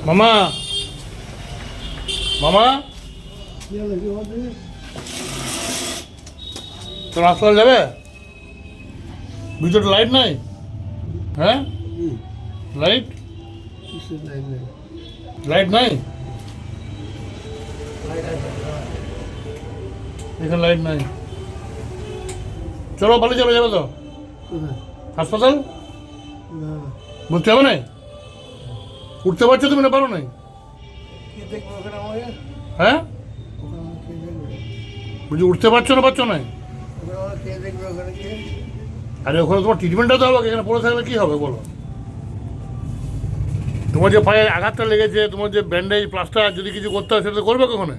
মামা মামা তোর হাসপাতাল যাবে? ভিতরে লাইট নাই? হ্যাঁ লাইট লাইট নাই এখানে লাইট নাই। চলো পালিয়ে চলে যাবে তো হাসপাতাল? বুঝতে হবে না? উঠতে পারছো তুমি না পারো নাই? হ্যাঁ বুঝি উঠতে পারছো না পারছো না? আরে ওখানে তোমার ট্রিটমেন্টটা তো হবে, এখানে পড়ে থাকলে কী হবে বলো? তোমার যে পায়ে আঘাতটা লেগেছে, তোমার যে ব্যান্ডেজ প্লাস্টার যদি কিছু করতে হয় সেটা তো করবে কখন?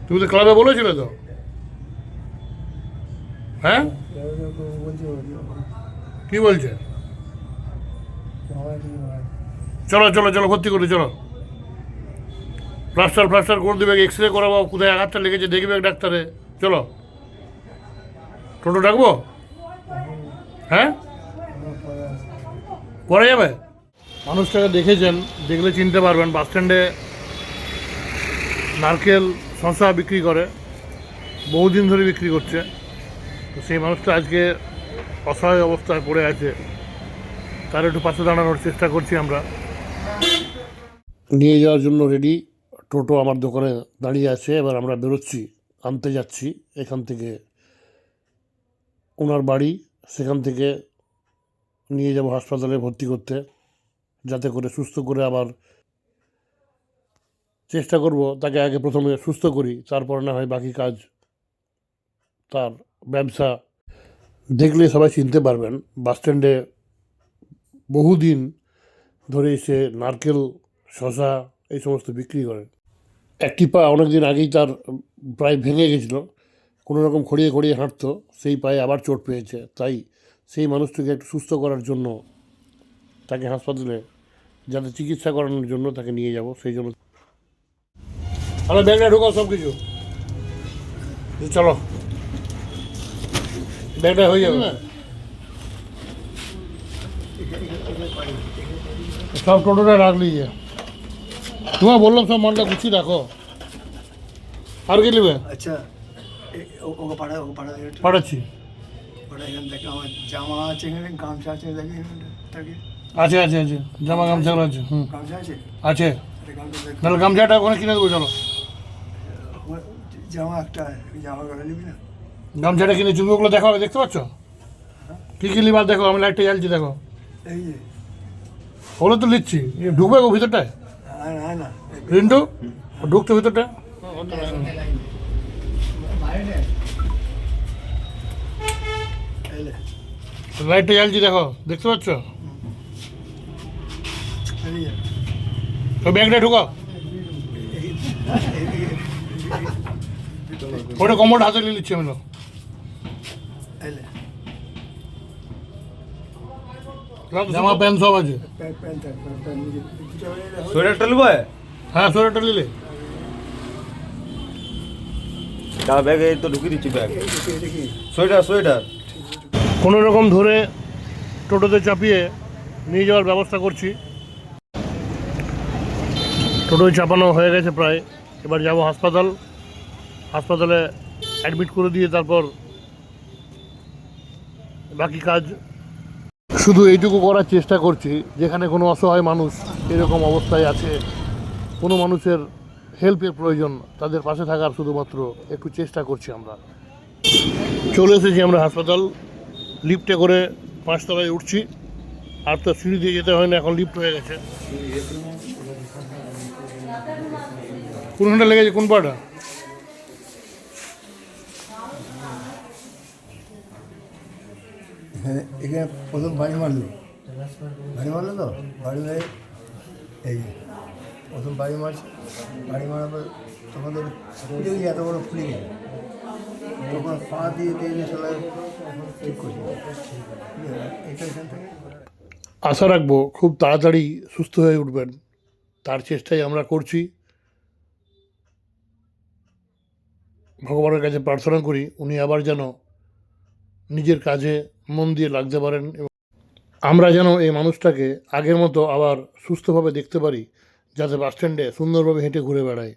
তুমি তো ক্লাবে বলেছিলে তো। হ্যাঁ কি বলছে? চলো চলো চলো ভর্তি করি চলো। প্লাস্টার ফ্লাস্টার করে দেবে, এক্স রে করাবো, কোথায় আঘাতটা লেগেছে দেখবে ডাক্তারে। চলো টোটো ডাকবো? হ্যাঁ পরে যাবে? মানুষটাকে দেখেছেন, দেখলে চিনতে পারবেন। বাস স্ট্যান্ডে নারকেল শশা বিক্রি করে, বহুদিন ধরে বিক্রি করছে। তো সেই মানুষটা আজকে অসহায় অবস্থায় পড়ে আছে, তার একটু পাশে দাঁড়ানোর চেষ্টা করছি আমরা। নিয়ে যাওয়ার জন্য রেডি, টোটো আমার দোকানে দাঁড়িয়ে আছে। এবার আমরা বেরোচ্ছি, আনতে যাচ্ছি এখান থেকে ওনার বাড়ি, সেখান থেকে নিয়ে যাব হাসপাতালে ভর্তি করতে, যাতে করে সুস্থ করে আবার চেষ্টা করব তাকে আগে প্রথমে সুস্থ করি, তারপরে না হয় বাকি কাজ। তার ব্যবসা দেখলে সবাই চিনতে পারবেন। বাস স্ট্যান্ডে বহুদিন ধরে সে নারকেল শশা এই সমস্ত বিক্রি করে। একটি পা অনেক দিন আগেই তার প্রায় ভেঙে গেছিলো, কোনো রকম খড়িয়ে খড়িয়ে হাঁটতো, সেই পায়ে আবার চোট পেয়েছে। তাই সেই মানুষটিকে একটু সুস্থ করার জন্য তাকে হাসপাতালে যাতে চিকিৎসা করানোর জন্য তাকে নিয়ে যাব, সেই জন্য। তাহলে ব্যাগটা ঢোকাও সব কিছু, চলো ব্যাগটা হয়ে যাবে না? সব টোটোটা রাখ লিজিয়ে, তোমায় বললাম সব মালটা গুছিয়ে রাখো। আর কি নেবে? আচ্ছা পাঠাচ্ছি। আমার জামা আছে, এখানে গামছা আছে, আছে আছে আছে জামা গামছাগুলো আছে। হুম গামছা আছে আছে। গামছা তাহলে গামছাটা ওখানে কিনে দেবো চলো। জামা একটা জামা করে নিবি না? গামছাটা কিনে চুমুকগুলো দেখো, দেখতে পাচ্ছ কী কী লিবার? দেখো আমি লাইটটা জ্বালছি, দেখো এই যে ওগুলো তো লিখছি। ঢুকবে গো ভিতরটায়? না না রিন্টু ঢুকতো ভিতরটা? লাইটটা জ্বালছি দেখো, দেখতে পাচ্ছ? ওই ব্যাগটা ঢুকাও, ওটা কম্বলটা হাতে নিয়ে নিচ্ছি আমি। জামা প্যান্ট সব আছে। সোয়েটারটা নেবো? হ্যাঁ সোয়েটারটা নিলে তার ব্যাগে তো ঢুকিয়ে দিচ্ছি ব্যাগ। সোয়েটার সোয়েটার কোনো রকম ধরে টোটোতে চাপিয়ে নিয়ে যাওয়ার ব্যবস্থা করছি। টোটোয় চাপানো হয়ে গেছে প্রায়, এবার যাব হাসপাতাল। হাসপাতালে অ্যাডমিট করে দিয়ে তারপর বাকি কাজ। শুধু এইটুকু করার চেষ্টা করছি, যেখানে কোনো অসহায় মানুষ এরকম অবস্থায় আছে, কোনো মানুষের হেল্পের প্রয়োজন, তাদের পাশে থাকার শুধুমাত্র একটু চেষ্টা করছি আমরা। চলে এসেছি আমরা হাসপাতাল, লিফটে করে 5 তলায় উঠছি। আর তো সিঁড়ি দিয়ে যেতে হয় না, এখন লিফট হয়ে গেছে। কোনখানটা লেগেছে, কোন পাটা? এখানে প্রথম বাড়ি মারলো তো বাড়ি মেরে এই প্রথম বাড়ি মারছে। বাড়ি মারার পর তখন তো ফুলে গিয়ে এত বড় ফুলে গেছে, তখন পা দিয়ে দিয়ে চলে ঠিক করছে। এটা এখান থেকে আশা রাখবো খুব তাড়াতাড়ি সুস্থ হয়ে উঠবেন, তার চেষ্টাই আমরা করছি। ভগবানের কাছে প্রার্থনা করি উনি আবার যেন নিজের কাজে মন দিয়ে লাগতে পারেন এবং আমরা যেন এই মানুষটাকে আগের মতো আবার সুস্থভাবে দেখতে পারি, যাতে বাস স্ট্যান্ডে সুন্দরভাবে হেঁটে ঘুরে বেড়ায়।